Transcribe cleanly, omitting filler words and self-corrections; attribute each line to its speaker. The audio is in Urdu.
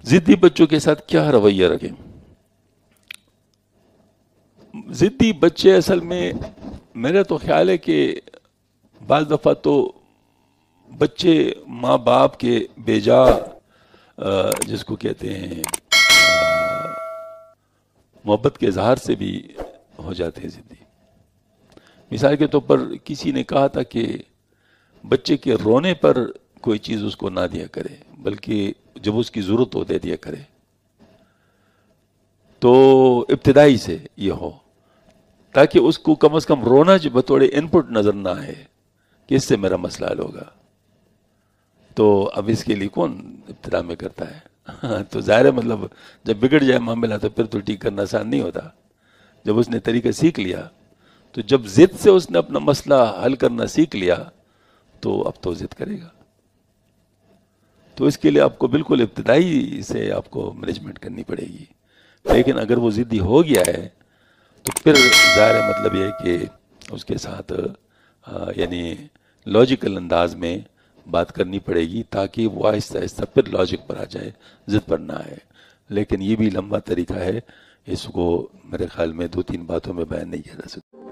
Speaker 1: ضدی بچوں کے ساتھ کیا رویہ رکھیں؟ ضدی بچے اصل میں میرا تو خیال ہے کہ بعض دفعہ تو بچے ماں باپ کے بیجا جس کو کہتے ہیں محبت کے اظہار سے بھی ہو جاتے ہیں ضدی. مثال کے طور پر کسی نے کہا تھا کہ بچے کے رونے پر کوئی چیز اس کو نہ دیا کرے، بلکہ جب اس کی ضرورت ہو دے دیا کرے. تو ابتدائی سے یہ ہو تاکہ اس کو کم از کم رونا جو بطور ان پٹ نظر نہ آئے کہ اس سے میرا مسئلہ حل ہوگا. تو اب اس کے لیے کون ابتدا میں کرتا ہے؟ تو ظاہر ہے مطلب جب بگڑ جائے معاملہ تو پھر تو ٹھیک کرنا آسان نہیں ہوتا. جب اس نے طریقہ سیکھ لیا تو جب ضد سے اس نے اپنا مسئلہ حل کرنا سیکھ لیا تو اب تو ضد کرے گا. تو اس کے لیے آپ کو بالکل ابتدائی سے آپ کو مینجمنٹ کرنی پڑے گی. لیکن اگر وہ ضدی ہو گیا ہے تو پھر ظاہر ہے مطلب یہ ہے کہ اس کے ساتھ یعنی لاجیکل انداز میں بات کرنی پڑے گی تاکہ وہ آہستہ آہستہ پھر لاجک پر آ جائے، ضد پر نہ آئے. لیکن یہ بھی لمبا طریقہ ہے، اس کو میرے خیال میں 2-3 باتوں میں بیان نہیں کیا جا سکتا.